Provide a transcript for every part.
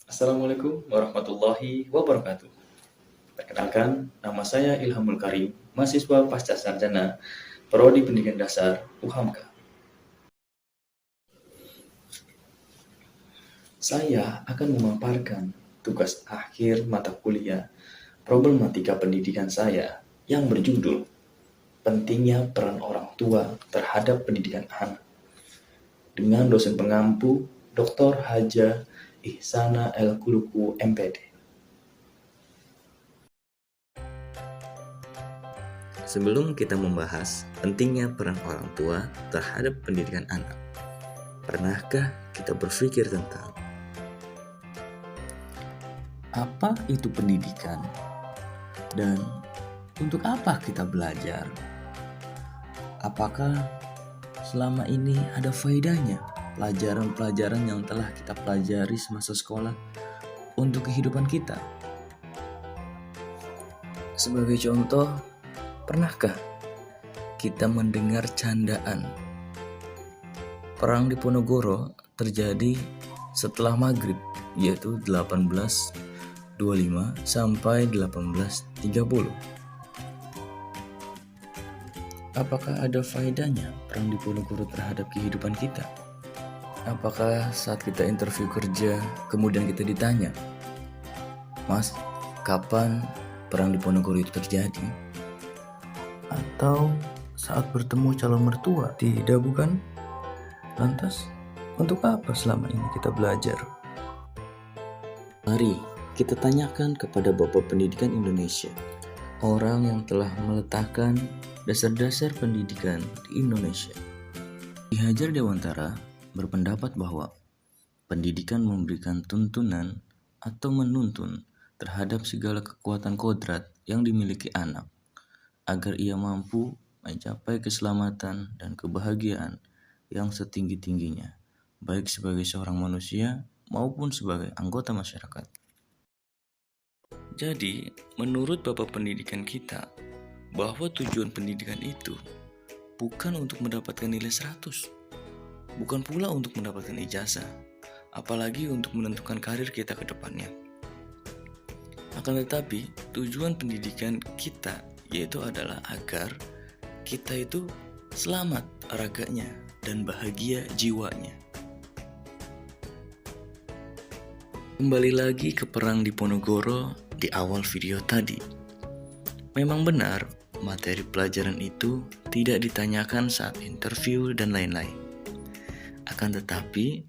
Assalamualaikum warahmatullahi wabarakatuh. Perkenalkan, nama saya Ilhamul Karim, mahasiswa pasca sarjana Prodi Pendidikan Dasar UHAMKA. Saya akan memaparkan tugas akhir mata kuliah problematika pendidikan saya yang berjudul Pentingnya Peran Orang Tua Terhadap Pendidikan Anak dengan dosen pengampu Dr. Haja Ihsana El Kuluku MPD. Sebelum kita membahas pentingnya peran orang tua terhadap pendidikan anak, pernahkah kita berpikir tentang apa itu pendidikan dan untuk apa kita belajar? Apakah selama ini ada faedahnya pelajaran-pelajaran yang telah kita pelajari semasa sekolah untuk kehidupan kita? Sebagai contoh, pernahkah kita mendengar candaan Perang Diponegoro terjadi setelah maghrib, yaitu 1825 sampai 1830? Apakah ada faedahnya Perang Diponegoro terhadap kehidupan kita? Apakah saat kita interview kerja kemudian kita ditanya, "Mas, kapan Perang Diponegoro itu terjadi?" Atau saat bertemu calon mertua? Tidak, bukan? Lantas, untuk apa selama ini kita belajar? Mari kita tanyakan kepada Bapak Pendidikan Indonesia, orang yang telah meletakkan dasar-dasar pendidikan di Indonesia. Ki Hajar Dewantara berpendapat bahwa pendidikan memberikan tuntunan atau menuntun terhadap segala kekuatan kodrat yang dimiliki anak, agar ia mampu mencapai keselamatan dan kebahagiaan yang setinggi-tingginya, baik sebagai seorang manusia maupun sebagai anggota masyarakat. Jadi, menurut Bapak Pendidikan kita, bahwa tujuan pendidikan itu bukan untuk mendapatkan nilai 100, bukan pula untuk mendapatkan ijazah, apalagi untuk menentukan karir kita ke depannya. Akan tetapi, tujuan pendidikan kita yaitu adalah agar kita itu selamat raganya dan bahagia jiwanya. Kembali lagi ke Perang Diponegoro di awal video tadi. Memang benar, materi pelajaran itu tidak ditanyakan saat interview dan lain-lain. Akan tetapi,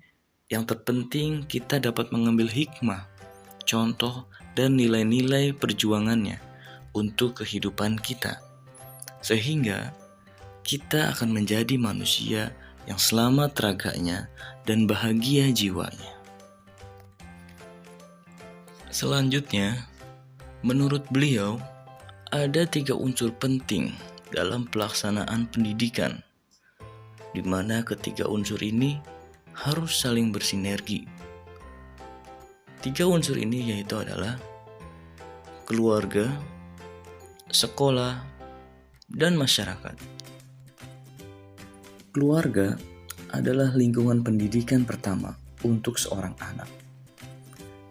yang terpenting kita dapat mengambil hikmah, contoh, dan nilai-nilai perjuangannya untuk kehidupan kita, sehingga kita akan menjadi manusia yang selamat raganya dan bahagia jiwanya. Selanjutnya, menurut beliau, ada 3 unsur penting dalam pelaksanaan pendidikan, di mana ketiga unsur ini harus saling bersinergi. 3 unsur ini yaitu adalah keluarga, sekolah, dan masyarakat. Keluarga adalah lingkungan pendidikan pertama untuk seorang anak.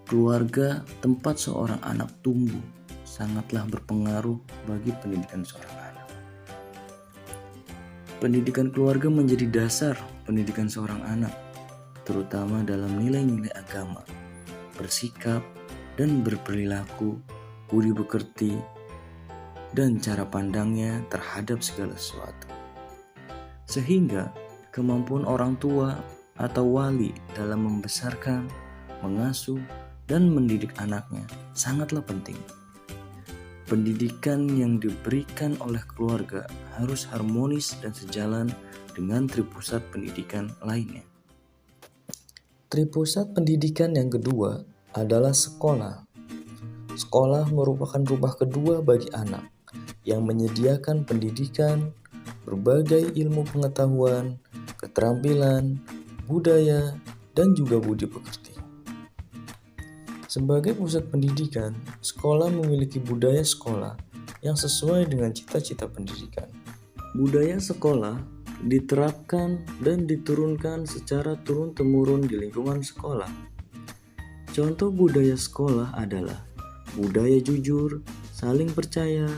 Keluarga tempat seorang anak tumbuh sangatlah berpengaruh bagi pendidikan seorang anak. Pendidikan keluarga menjadi dasar pendidikan seorang anak, terutama dalam nilai-nilai agama, bersikap dan berperilaku, budi pekerti, dan cara pandangnya terhadap segala sesuatu. Sehingga kemampuan orang tua atau wali dalam membesarkan, mengasuh, dan mendidik anaknya sangatlah penting. Pendidikan yang diberikan oleh keluarga harus harmonis dan sejalan dengan tripusat pendidikan lainnya. Tripusat pendidikan yang kedua adalah sekolah. Sekolah merupakan rumah kedua bagi anak yang menyediakan pendidikan, berbagai ilmu pengetahuan, keterampilan, budaya, dan juga budi pekerti. Sebagai pusat pendidikan, sekolah memiliki budaya sekolah yang sesuai dengan cita-cita pendidikan. Budaya sekolah diterapkan dan diturunkan secara turun-temurun di lingkungan sekolah. Contoh budaya sekolah adalah budaya jujur, saling percaya,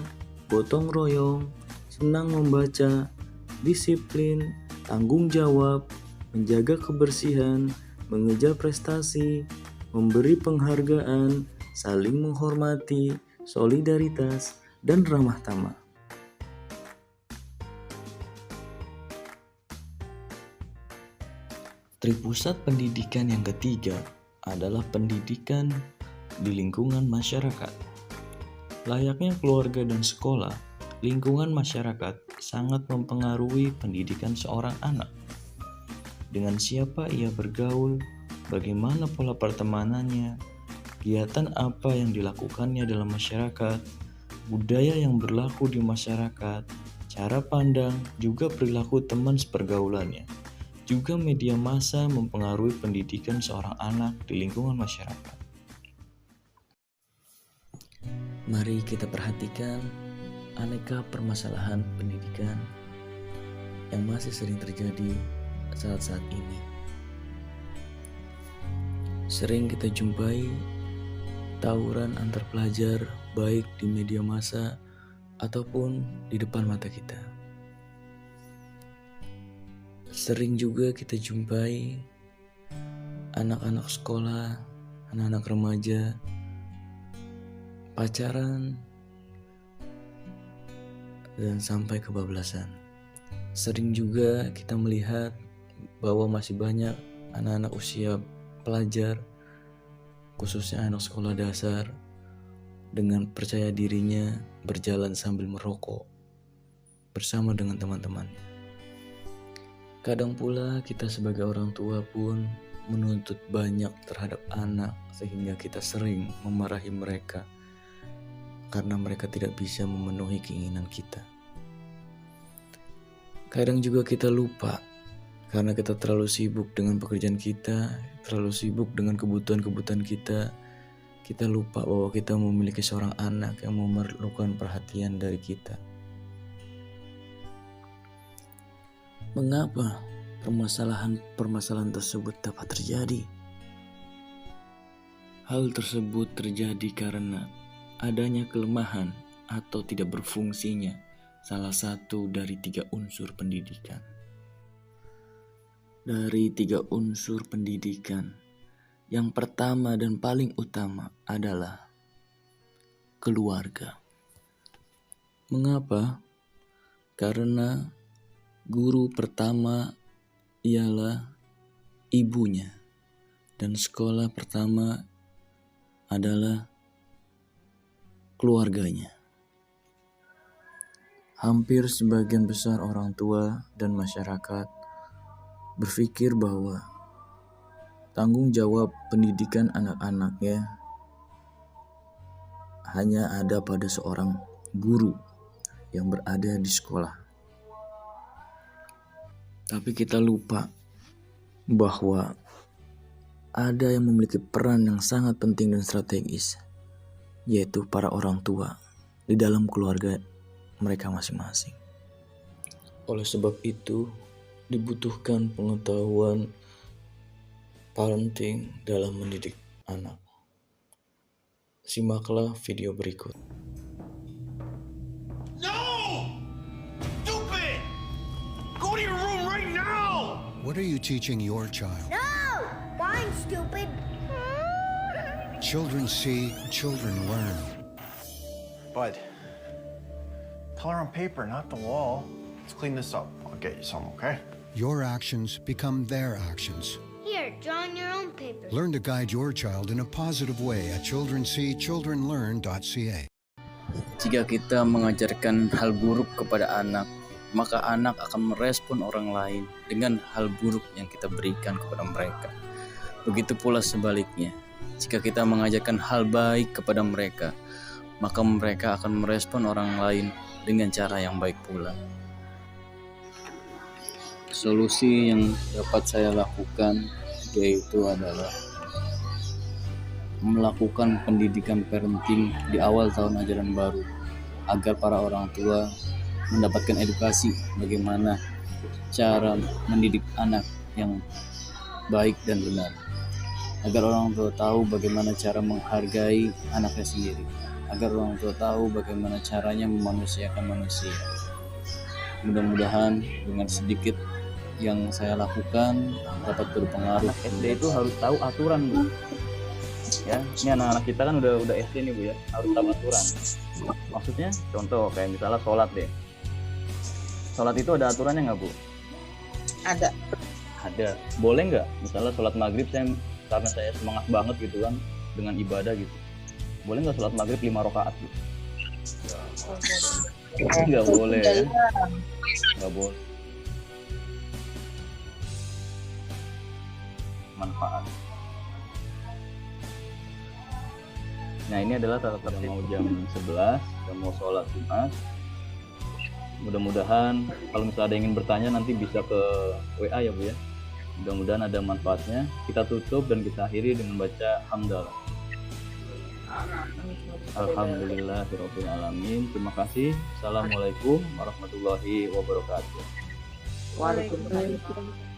gotong royong, senang membaca, disiplin, tanggung jawab, menjaga kebersihan, mengejar prestasi, memberi penghargaan, saling menghormati, solidaritas, dan ramah tamah. Tripusat pendidikan yang ketiga adalah pendidikan di lingkungan masyarakat. Layaknya keluarga dan sekolah, lingkungan masyarakat sangat mempengaruhi pendidikan seorang anak. Dengan siapa ia bergaul, bagaimana pola pertemanannya, kegiatan apa yang dilakukannya dalam masyarakat, budaya yang berlaku di masyarakat, cara pandang, juga perilaku teman sepergaulannya. Juga media massa mempengaruhi pendidikan seorang anak di lingkungan masyarakat. Mari kita perhatikan aneka permasalahan pendidikan yang masih sering terjadi saat-saat ini. Sering kita jumpai tawuran antar pelajar baik di media massa ataupun di depan mata kita. Sering juga kita jumpai anak-anak sekolah, anak-anak remaja pacaran dan sampai kebablasan. Sering juga kita melihat bahwa masih banyak anak-anak usia pelajar, khususnya anak sekolah dasar, dengan percaya dirinya berjalan sambil merokok bersama dengan teman-temannya. Kadang pula kita sebagai orang tua pun menuntut banyak terhadap anak sehingga kita sering memarahi mereka karena mereka tidak bisa memenuhi keinginan kita. Kadang juga kita lupa karena kita terlalu sibuk dengan pekerjaan kita, terlalu sibuk dengan kebutuhan-kebutuhan kita. Kita lupa bahwa kita memiliki seorang anak yang memerlukan perhatian dari kita. Mengapa permasalahan tersebut dapat terjadi? Hal tersebut terjadi karena adanya kelemahan atau tidak berfungsinya salah satu dari 3 unsur pendidikan. Dari 3 unsur pendidikan, yang pertama dan paling utama adalah keluarga. Mengapa? Karena guru pertama ialah ibunya, dan sekolah pertama adalah keluarganya. Hampir sebagian besar orang tua dan masyarakat berpikir bahwa tanggung jawab pendidikan anak-anaknya hanya ada pada seorang guru yang berada di sekolah. Tapi kita lupa bahwa ada yang memiliki peran yang sangat penting dan strategis, yaitu para orang tua di dalam keluarga mereka masing-masing. Oleh sebab itu, dibutuhkan pengetahuan parenting dalam mendidik anak. Simaklah video berikut. What are you teaching your child? No! Fine, stupid. Children see, children learn. Bud, color on paper, not the wall. Let's clean this up. I'll get you some, okay? Your actions become their actions. Here, draw on your own paper. Learn to guide your child in a positive way at childrenseechildrenlearn.ca. Jika kita mengajarkan hal buruk kepada anak, maka anak akan merespon orang lain dengan hal buruk yang kita berikan kepada mereka. Begitu pula sebaliknya, jika kita mengajarkan hal baik kepada mereka, maka mereka akan merespon orang lain dengan cara yang baik pula. Solusi yang dapat saya lakukan yaitu adalah melakukan pendidikan parenting di awal tahun ajaran baru agar para orang tua mendapatkan edukasi bagaimana cara mendidik anak yang baik dan benar. agar orang tua tahu bagaimana cara menghargai anaknya sendiri, agar orang tua tahu bagaimana caranya memanusiakan manusia. Mudah-mudahan dengan sedikit yang saya lakukan dapat berpengaruh. SD itu harus tahu aturan, Bu. Ya, ini anak-anak kita kan udah SD nih, Bu ya, harus tahu aturan. Maksudnya contoh kayak misalnya sholat deh. Sholat itu ada aturannya nggak, Bu? Ada. Ada. Boleh nggak? Misalnya sholat maghrib karena saya semangat banget gitu kan dengan ibadah gitu. Boleh nggak sholat maghrib 5 rakaat, Bu? Nggak boleh. Ya? Nggak boleh. Manfaat. Nah, ini adalah tata mau jam 11 dan mau sholat Jumat. Mudah-mudahan kalau misalnya ada yang ingin bertanya nanti bisa ke WA ya, Bu ya. Mudah-mudahan ada manfaatnya. Kita tutup dan kita akhiri dengan baca hamdalah. Alhamdulillahirabbil alamin. Terima kasih. Assalamualaikum warahmatullahi wabarakatuh. Waalaikumsalam.